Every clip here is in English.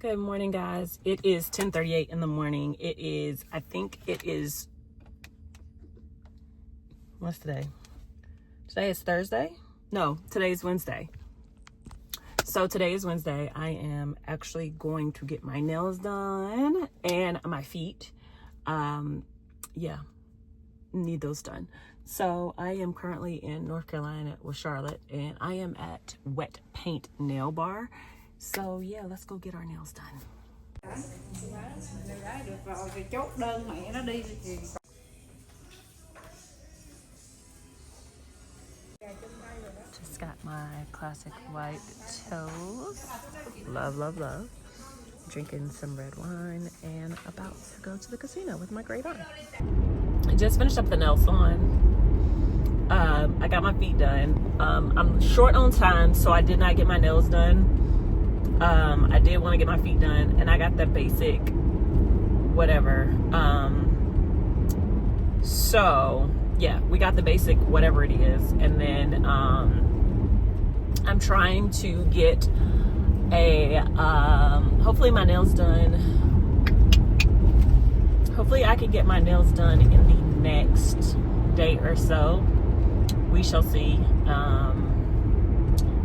Good morning, guys. It is 10:38 in the morning. I think it is, what's today? Today is Thursday? No, today's Wednesday. So today is Wednesday. I am actually going to get my nails done and my feet. Yeah, need those done. So I am currently in North Carolina with Charlotte, and I am at Wet Paint Nail Bar. So yeah, let's go get our nails done. Just got my classic white toast. Love, love, love. Drinking some red wine and about to go to the casino with my great aunt. I just finished up the nail salon. I got my feet done. I'm short on time, so I did not get my nails done. I did want to get my feet done, and I got the basic whatever. So yeah, we got the basic whatever it is, and then I'm trying to get a hopefully my nails done. Hopefully I can get my nails done in the next day or so. We shall see.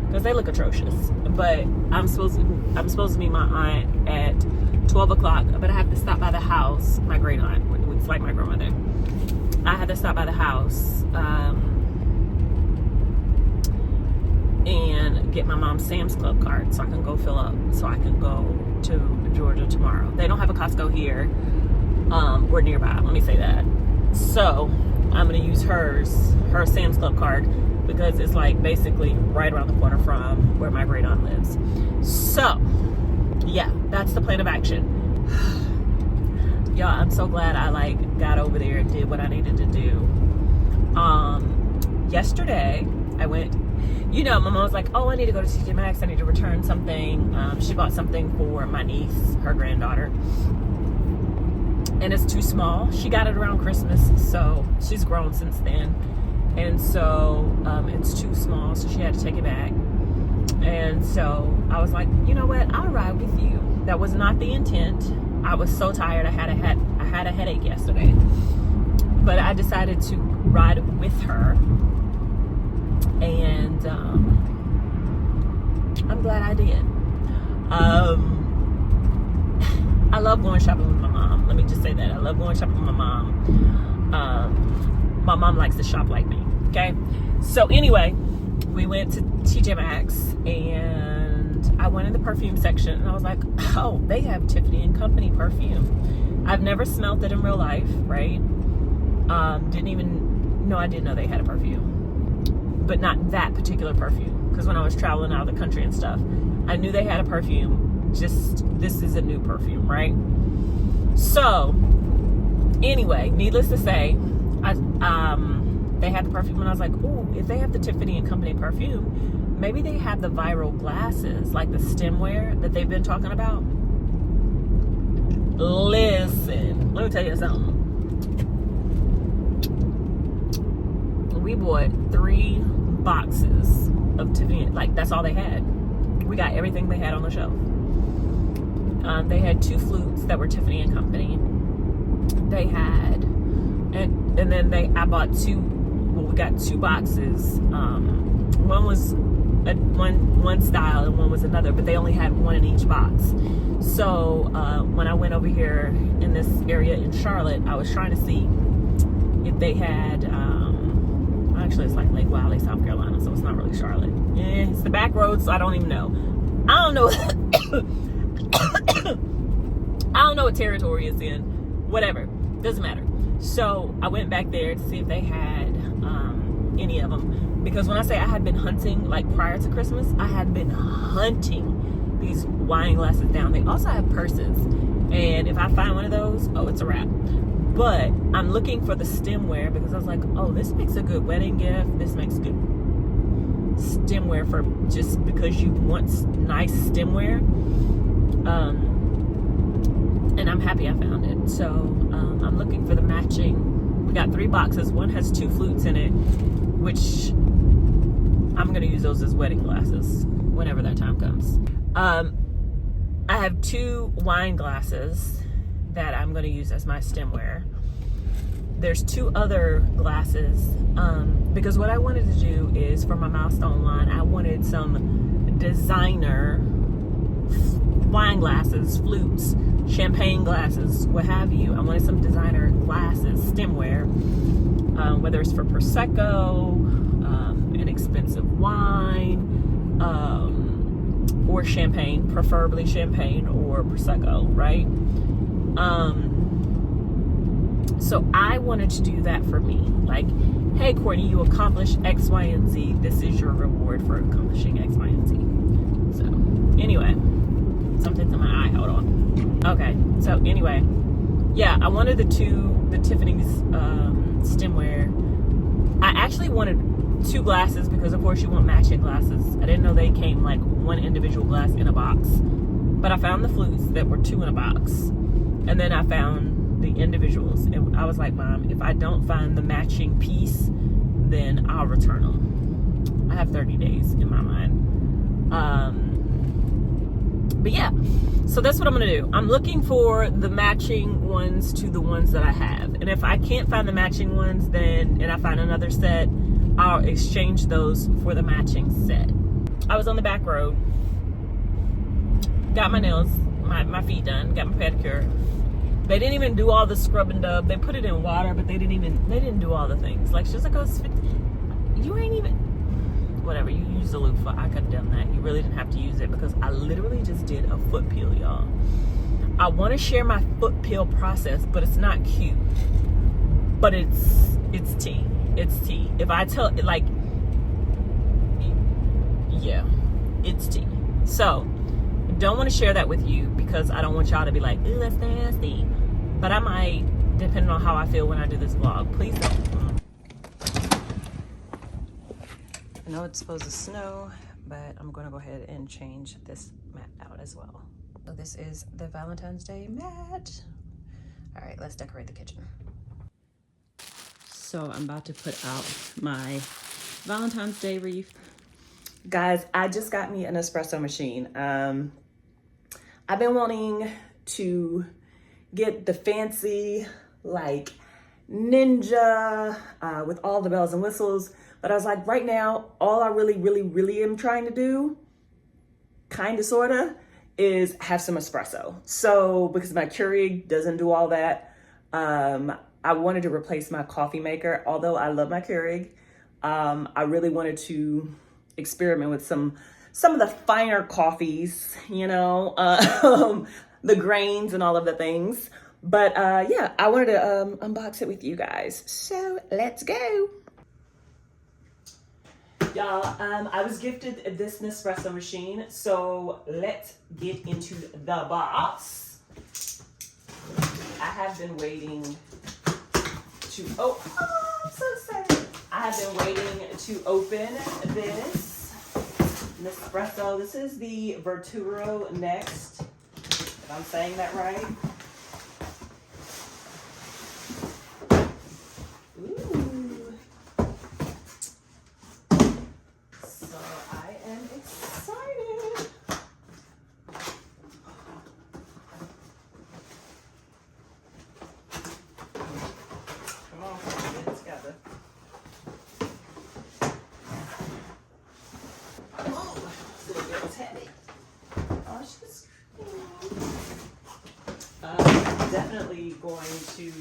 Because they look atrocious. But I'm supposed to meet my aunt at 12 o'clock. But I have to stop by the house. My great aunt, it's like my grandmother. I have to stop by the house and get my mom's Sam's Club card so I can go fill up, so I can go to Georgia tomorrow. They don't have a Costco here. We're nearby, let me say that. So I'm gonna use her Sam's Club card, because it's like basically right around the corner from where my great aunt lives. So yeah, that's the plan of action. Y'all, I'm so glad I got over there and did what I needed to do. Yesterday I went, my mom was like, oh, I need to go to TJ Maxx, I need to return something. She bought something for my niece, her granddaughter, and it's too small. She got it around Christmas, so she's grown since then. And so it's too small, so she had to take it back. And so I was like, you know what? I'll ride with you. That was not the intent. I was so tired. I had a headache yesterday. But I decided to ride with her. And I'm glad I did. I love going shopping with my mom. Let me just say that. I love going shopping with my mom. My mom likes to shop like me. Okay, so anyway, we went to TJ Maxx and I went in the perfume section and I was like, oh, they have Tiffany-inspired perfume. I've never smelled it in real life, right? I didn't know they had a perfume, but not that particular perfume, because when I was traveling out of the country and stuff, I knew they had a perfume. Just, this is a new perfume, right? So anyway, needless to say, they had the perfume, and I was like, oh, if they have the Tiffany-inspired perfume, maybe they have the viral glasses, like the stemware that they've been talking about. Listen, let me tell you something. We bought 3 boxes of Tiffany, that's all they had. We got everything they had on the shelf. They had 2 flutes that were Tiffany-inspired. They had, and then I bought 2. We got 2 boxes. One was one style and one was another, but they only had 1 in each box. So when I went over here in this area in Charlotte, I was trying to see if they had. Actually, it's like Lake Wiley, South Carolina, so it's not really Charlotte. Yeah, it's the back roads, so I don't even know. I don't know. I don't know what territory it's in. Whatever, doesn't matter. So I went back there to see if they had any of them, because when I say I had been hunting, prior to Christmas, I had been hunting these wine glasses down. They also have purses, and if I find one of those, oh, it's a wrap. But I'm looking for the stemware, because I was like, oh, this makes a good wedding gift. This makes good stemware for just because you want nice stemware. And I'm happy I found it. So I'm looking for the matching. We got 3 boxes. One has 2 flutes in it, which I'm going to use those as wedding glasses whenever that time comes. I have 2 wine glasses that I'm going to use as my stemware. There's 2 other glasses because what I wanted to do is for my milestone line, I wanted some designer wine glasses, flutes, champagne glasses, what have you. I wanted some designer glasses, stemware, whether it's for Prosecco, an expensive wine, or champagne, preferably champagne or Prosecco, right? So I wanted to do that for me. Like, hey, Courtney, you accomplished X, Y, and Z. This is your reward for accomplishing X, Y, and Z. So anyway, something's in my eye. Hold on. Okay. So anyway, yeah, I wanted the Tiffany's stemware. I actually wanted 2 glasses because, of course, you want matching glasses. I didn't know they came like 1 individual glass in a box. But I found the flutes that were 2 in a box. And then I found the individuals. And I was like, Mom, if I don't find the matching piece, then I'll return them. I have 30 days in my mind. But yeah, so that's what I'm going to do. I'm looking for the matching ones to the ones that I have. And if I can't find the matching ones, then, and I find another set, I'll exchange those for the matching set. I was on the back road, got my nails, my feet done, got my pedicure. They didn't even do all the scrub and dub. They put it in water, but they didn't do all the things. Like, she's like, oh, you ain't even, whatever, you use the loofah. I could have done that. You really didn't have to use it because I literally just did a foot peel, y'all. I want to share my foot peel process, but it's not cute. But it's tea. It's tea. If I tell, like, yeah, it's tea. So, don't want to share that with you because I don't want y'all to be like, ooh, that's nasty. But I might, depending on how I feel when I do this vlog. Please don't. I know it's supposed to snow, but I'm going to go ahead and change this mat out as well. So this is the Valentine's Day mat. All right, let's decorate the kitchen. So I'm about to put out my Valentine's Day wreath. Guys, I just got me an espresso machine. I've been wanting to get the fancy, like, Ninja with all the bells and whistles. But I was like, right now, all I really am trying to do, kind of, sort of, is have some espresso. So, because my Keurig doesn't do all that, I wanted to replace my coffee maker. Although I love my Keurig, I really wanted to experiment with some of the finer coffees, you know, the grains and all of the things. But yeah, I wanted to unbox it with you guys. So let's go. Y'all, I was gifted this Nespresso machine, so let's get into the box. I have been waiting to, oh, I'm so sad. I have been waiting to open this Nespresso. This is the Verturo Next, if I'm saying that right. Ooh. So I am excited. Come on, get it together. Oh, it's heavy. Oh, she's definitely going to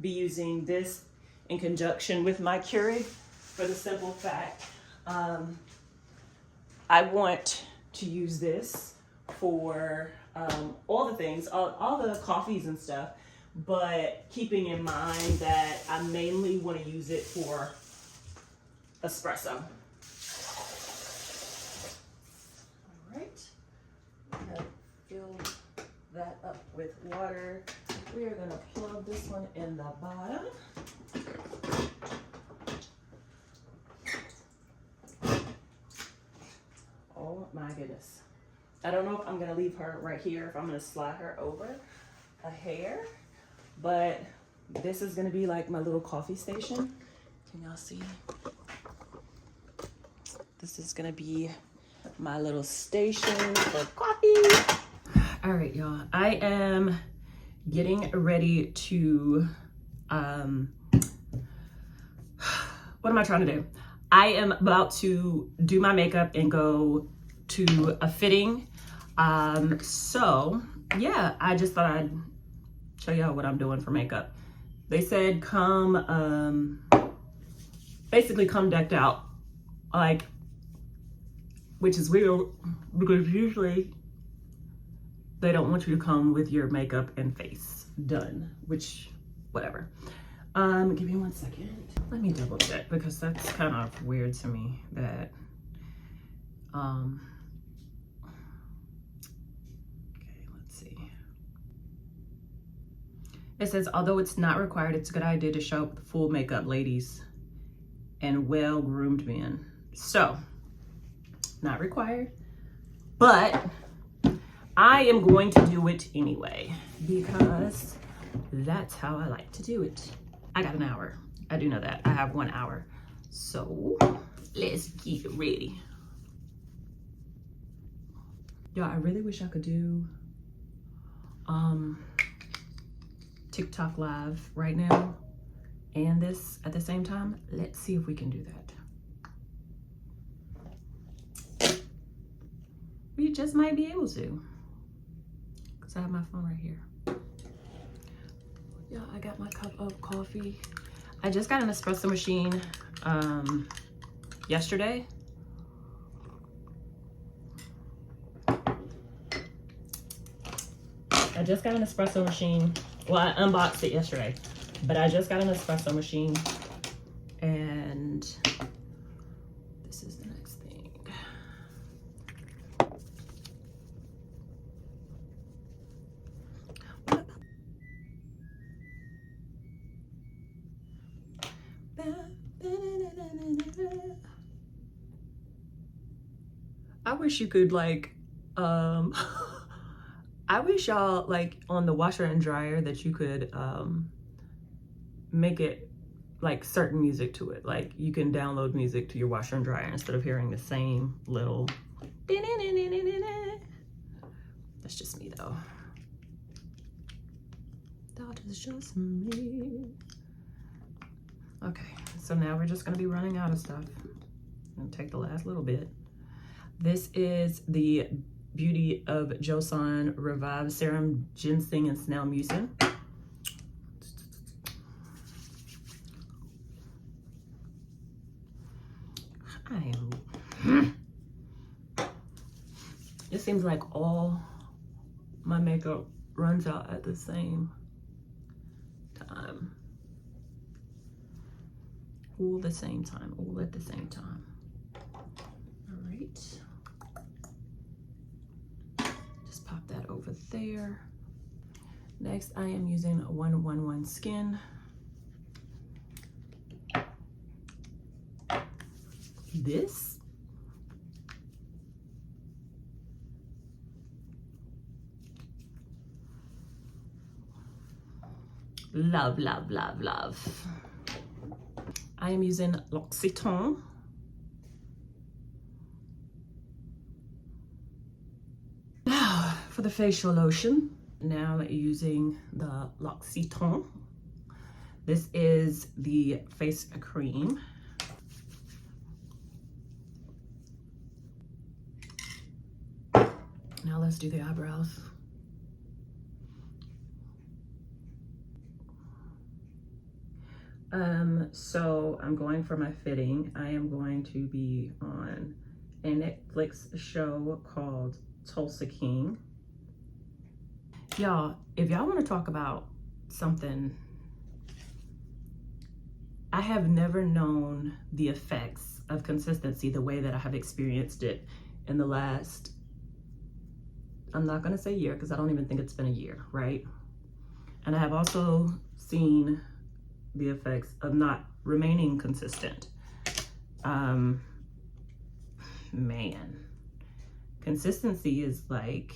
be using this in conjunction with my Keurig for the simple fact I want to use this for all the things, all the coffees and stuff, but keeping in mind that I mainly want to use it for espresso. All right, I'm gonna fill that up with water. We are gonna plug this one in the bottom. Oh my goodness. I don't know if I'm gonna leave her right here, if I'm gonna slide her over a hair, but this is gonna be like my little coffee station. Can y'all see? This is gonna be my little station for coffee. All right, y'all. I am getting ready to, what am I trying to do? I am about to do my makeup and go to a fitting. So yeah, I just thought I'd show y'all what I'm doing for makeup. They said come, basically come decked out, like, which is weird because usually they don't want you to come with your makeup and face done, which, whatever. Give me 1 second. Let me double check because that's kind of weird to me that, okay, let's see. It says, although it's not required, it's a good idea to show up with full makeup, ladies and well-groomed men. So, not required, but I am going to do it anyway because that's how I like to do it. I got an hour. I do know that. I have 1 hour. So let's get ready. Y'all, I really wish I could do TikTok live right now and this at the same time. Let's see if we can do that. We just might be able to, because I have my phone right here. Yeah, I got my cup of coffee. I just got an espresso machine yesterday. I just got an espresso machine. Well, I unboxed it yesterday, but I just got an espresso machine, and this is the next thing. I wish you could like, I wish y'all like on the washer and dryer that you could make it like certain music to it. Like you can download music to your washer and dryer instead of hearing the same little. That's just me though. That is just me. Okay, so now we're just gonna be running out of stuff. I'm gonna take the last little bit. This is the Beauty of Joseon Revive Serum Ginseng and Snail Mucin. It seems like all my makeup runs out at the same time. All the same time, all at the same time. All right. Just pop that over there. Next, I am using 111 Skin. This love, love, love, love. I am using L'Occitane. Now for the facial lotion. Now using the L'Occitane. This is the face cream. Now let's do the eyebrows. So I'm going for my fitting. I am going to be on a Netflix show called Tulsa King. Y'all, if y'all want to talk about something, I have never known the effects of consistency the way that I have experienced it in the last, I'm not going to say year because I don't even think it's been a year, right? And I have also seen the effects of not remaining consistent. Man, consistency is like,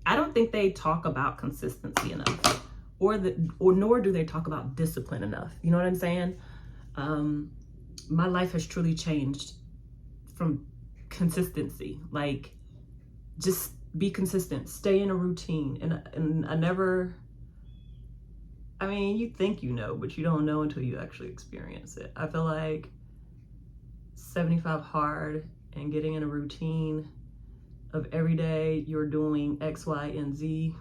I don't think they talk about consistency enough, or nor do they talk about discipline enough. You know what I'm saying? My life has truly changed from consistency. Like, just be consistent, stay in a routine. And I mean, you think you know, but you don't know until you actually experience it. I feel like 75 hard and getting in a routine of every day you're doing X, Y, and Z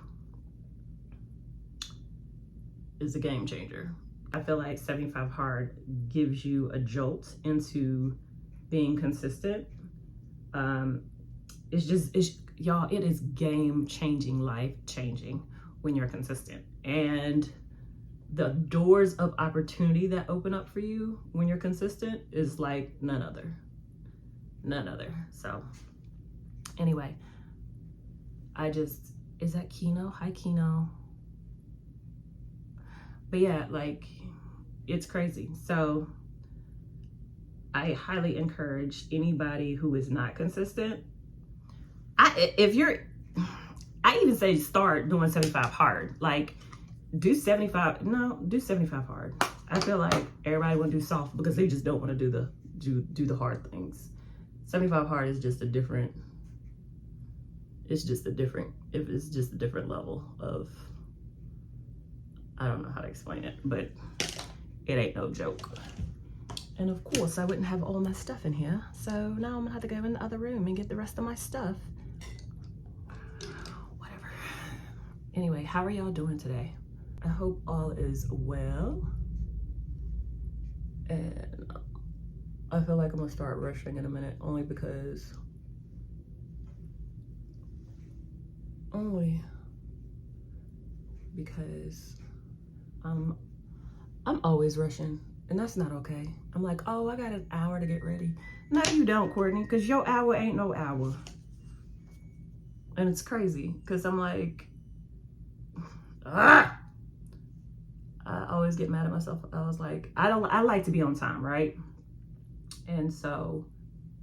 is a game changer. I feel like 75 hard gives you a jolt into being consistent. Y'all, it is game changing, life changing when you're consistent. And the doors of opportunity that open up for you when you're consistent is like none other. So anyway, is that Kino? Hi, Kino. But yeah, like, it's crazy. So I highly encourage anybody who is not consistent. I even say start doing 75 hard. Like, do 75 hard. I feel like everybody want to do soft because they just don't want to do the hard things. 75 hard is just a different level of, I don't know how to explain it, but it ain't no joke. And of course I wouldn't have all my stuff in here, so now I'm gonna have to go in the other room and get the rest of my stuff. Whatever. Anyway, how are y'all doing today? I hope all is well. And I feel like I'm gonna start rushing in a minute, only because I'm always rushing, and that's not okay. I'm like, oh, I got an hour to get ready. No, you don't, Courtney, because your hour ain't no hour. And it's crazy, because I'm like, I always get mad at myself. I was like, I like to be on time, right? And so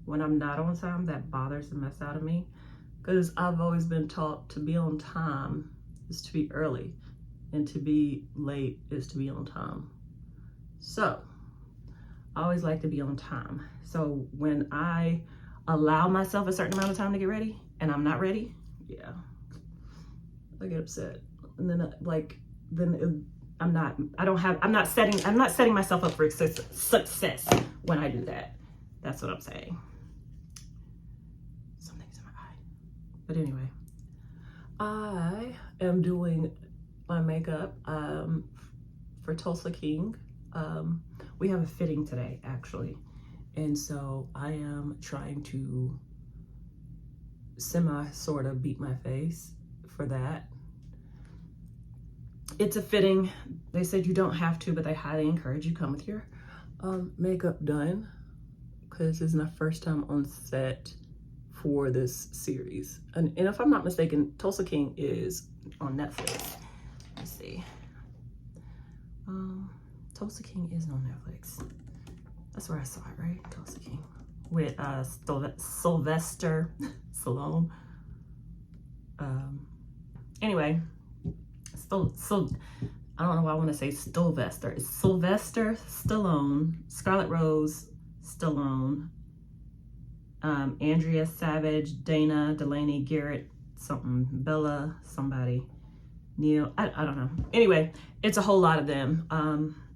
when I'm not on time, that bothers the mess out of me, because I've always been taught to be on time is to be early, and to be late is to be on time. So I always like to be on time. So when I allow myself a certain amount of time to get ready and I'm not ready, yeah, I get upset. And then I'm not setting myself up for success when I do that. That's what I'm saying. Something's in my eye. But anyway, I am doing my makeup for Tulsa King. We have a fitting today, actually. And so I am trying to sort of beat my face for that. It's a fitting. They said you don't have to, but they highly encourage you come with your makeup done, because it's my first time on set for this series. And if I'm not mistaken, Tulsa King is on Netflix. Let's see. Tulsa King is on Netflix. That's where I saw it, right? Tulsa King with Sylvester Stallone. Anyway, I don't know why I want to say Sylvester. It's Sylvester Stallone, Scarlett Rose Stallone, Andrea Savage, Dana Delaney, Garrett something, Bella somebody, Neil, I don't know. Anyway, it's a whole lot of them.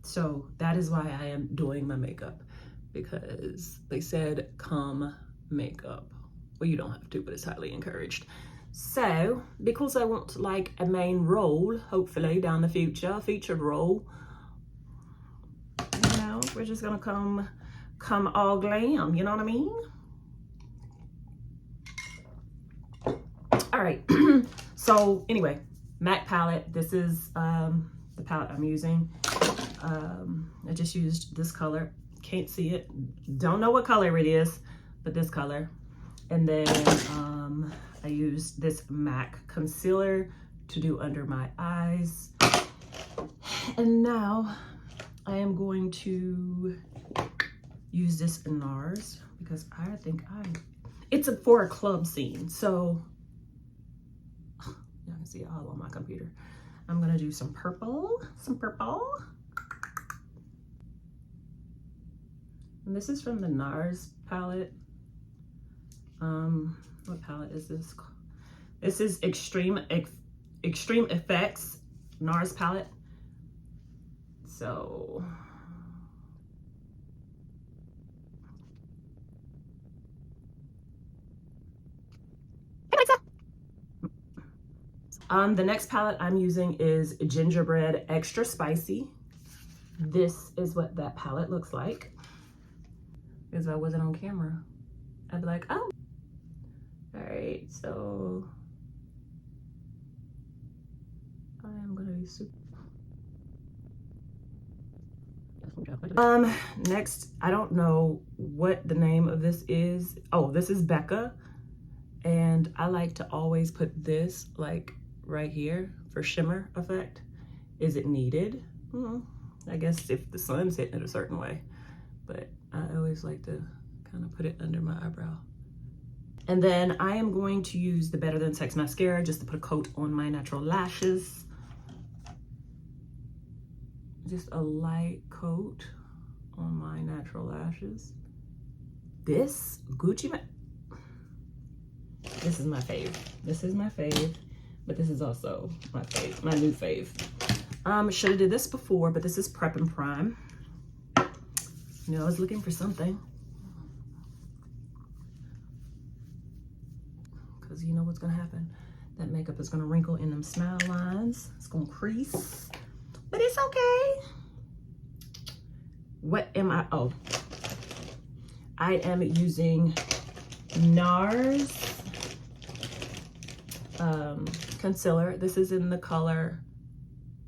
So that is why I am doing my makeup, because they said come makeup. Well, you don't have to, but it's highly encouraged. So because I want like a main role, hopefully down the future, featured role, you know, we're just gonna come all glam, you know what I mean? All right. So anyway, MAC palette. This is the palette I'm using. I just used this color. Can't see it. Don't know what color it is, but this color. And then I used this MAC concealer to do under my eyes. And now I am going to use this NARS because I think it's for a club scene. So y'all can see it all on my computer. I'm gonna do some purple. And this is from the NARS palette. What palette is this? This is Extreme Effects NARS palette. So the next palette I'm using is Gingerbread Extra Spicy. This is what that palette looks like. Because I wasn't on camera, I'd be like, oh. All right, so I am gonna be super. Next, I don't know what the name of this is. Oh, this is Becca. And I like to always put this like right here for shimmer effect. Is it needed? I guess if the sun's hitting it a certain way, but I always like to kind of put it under my eyebrow. And then I am going to use the Better Than Sex mascara just to put a coat on my natural lashes. Just a light coat on my natural lashes. This Gucci, this is my fave. This is my fave, but this is also my fave, my new fave. Should have did this before, but this is Prep and Prime. You know, I was looking for something. Because you know what's gonna happen. That makeup is gonna wrinkle in them smile lines. It's gonna crease, but it's okay. What am I, oh. I am using NARS concealer. This is in the color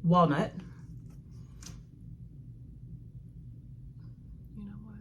Walnut. You know what?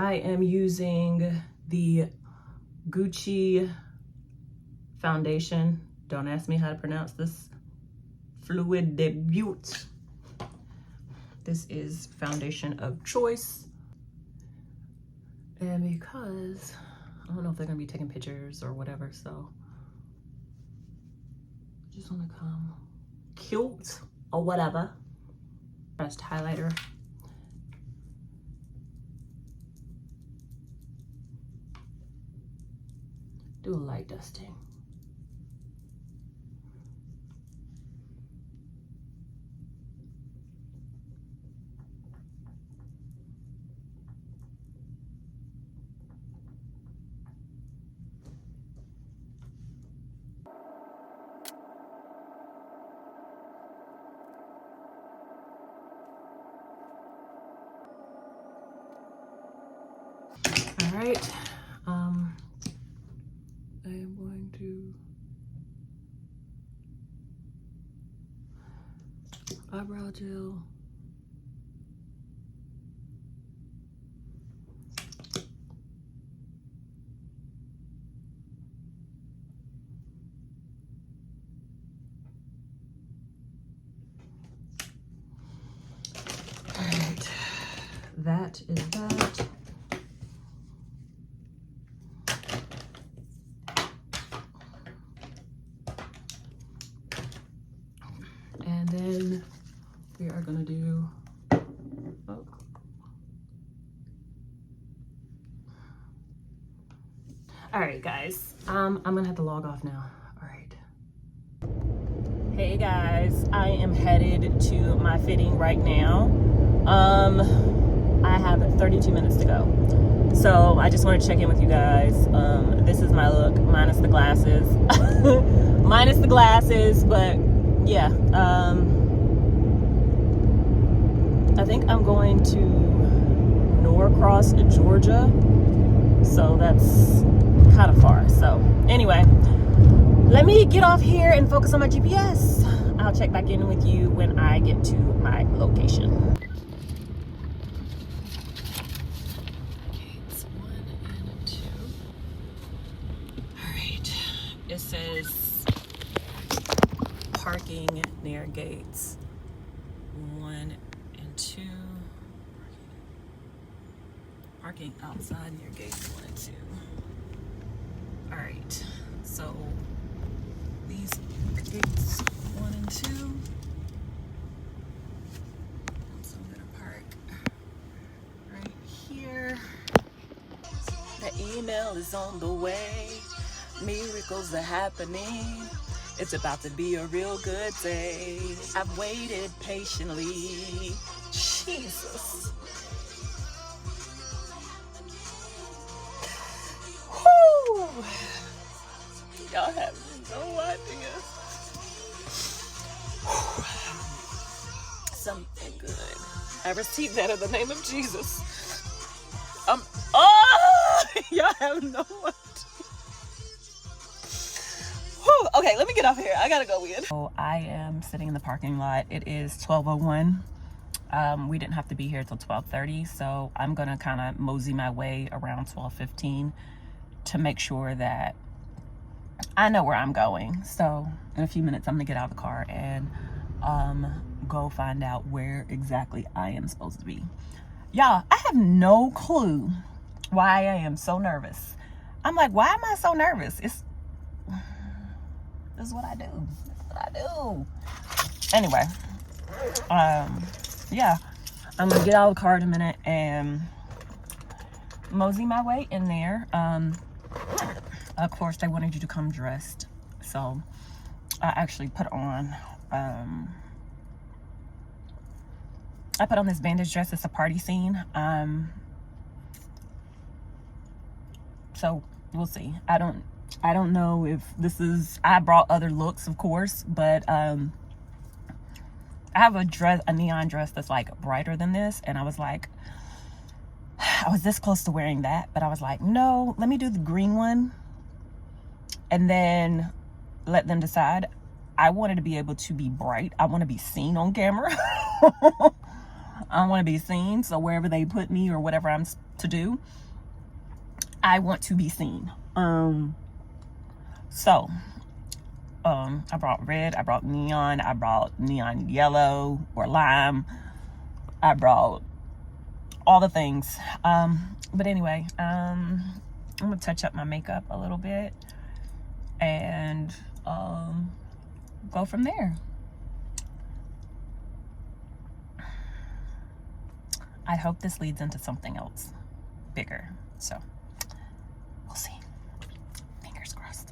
I am using the Gucci foundation. Don't ask me how to pronounce this. Fluid Debut. This is foundation of choice. And because I don't know if they're gonna be taking pictures or whatever, so I just wanna come cute or whatever. Pressed highlighter. Do a light dusting. All right. I am going to eyebrow gel. All right, that is that. And then we are gonna do, oh. All right, guys, I'm gonna have to log off now. All right. Hey guys, I am headed to my fitting right now. I have 32 minutes to go. So I just want to check in with you guys. This is my look, minus the glasses. Minus the glasses, but yeah, I think I'm going to Norcross, Georgia, so that's kind of far. So anyway, let me get off here and focus on my GPS. I'll check back in with you when I get to my location. It says parking near gates 1 and 2. Parking outside near gates 1 and 2. All right, so these are gates 1 and 2. So I'm gonna park right here. The email is on the way. Miracles are happening. It's about to be a real good day. I've waited patiently. Jesus. Whew. Y'all have no idea. Whew. Something good. I receive that in the name of Jesus. Oh, y'all have no idea. Whew. Okay, let me get off here. I gotta go in. So I am sitting in the parking lot. It is 12:01. We didn't have to be here till 12:30, so I'm gonna kind of mosey my way around 12:15 to make sure that I know where I'm going. So in a few minutes, I'm gonna get out of the car and go find out where exactly I am supposed to be. Y'all, I have no clue why I am so nervous. I'm like, why am I so nervous? This is what I do. This is what I do. Anyway, yeah, I'm gonna get out of the car in a minute and mosey my way in there. Of course, they wanted you to come dressed, so I actually put on this bandage dress. It's a party scene. So we'll see. I don't know if this is, I brought other looks, of course, but I have a neon dress that's like brighter than this, and I was like, I was this close to wearing that, but I was like, no, let me do the green one and then let them decide. I wanted to be able to be bright. I want to be seen on camera. I want to be seen, so wherever they put me or whatever I'm to do, I want to be seen. I brought red, I brought neon, I brought neon yellow or lime, I brought all the things. But anyway, I'm gonna touch up my makeup a little bit and go from there. I hope this leads into something else bigger, so we'll see. Fingers crossed.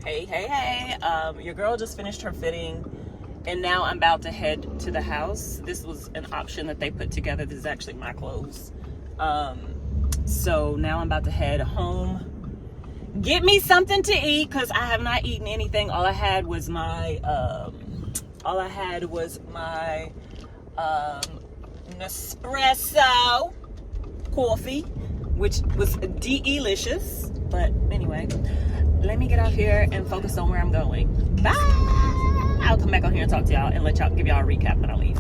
Hey, your girl just finished her fitting and now I'm about to head to the house. This was an option that they put together. This is actually my clothes. So now I'm about to head home, get me something to eat, because I have not eaten anything. All I had was my Nespresso coffee, which was delicious. But anyway, let me get out here and focus on where I'm going. Bye. I'll come back on here and talk to y'all and give y'all a recap when I leave.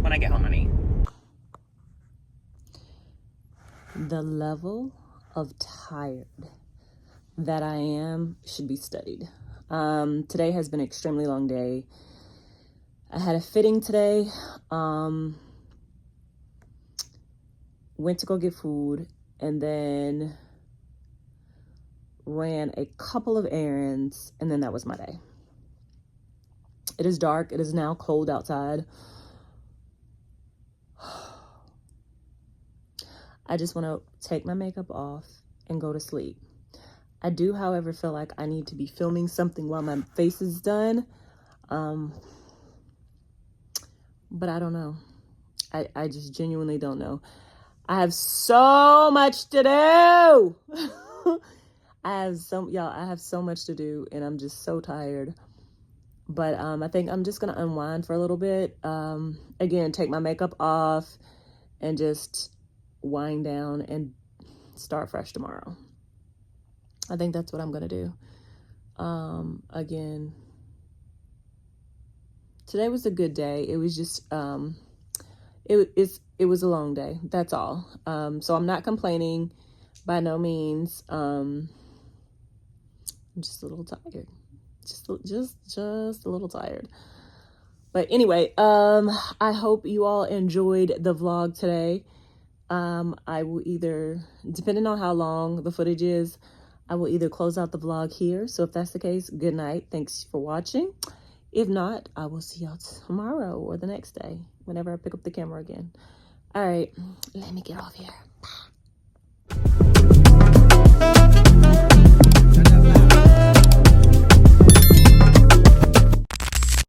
When I get home, I mean. The level of tired that I am should be studied. Today has been an extremely long day. I had a fitting today. Went to go get food and then ran a couple of errands, and then that was my day. It is dark. It is now cold outside. I just want to take my makeup off and go to sleep. I do, however, feel like I need to be filming something while my face is done. But I don't know. I just genuinely don't know. I have so much to do. I have so much to do, and I'm just so tired. But I think I'm just gonna unwind for a little bit. Again, take my makeup off and just wind down and start fresh tomorrow. I think that's what I'm gonna do. Again, today was a good day. It was just it was a long day. That's all. So I'm not complaining by no means. I'm just a little tired. Just a little tired. But anyway, I hope you all enjoyed the vlog today. I will either, depending on how long the footage is, I will either close out the vlog here. So if that's the case, good night. Thanks for watching. If not, I will see y'all tomorrow or the next day, whenever I pick up the camera again. All right, let me get off here.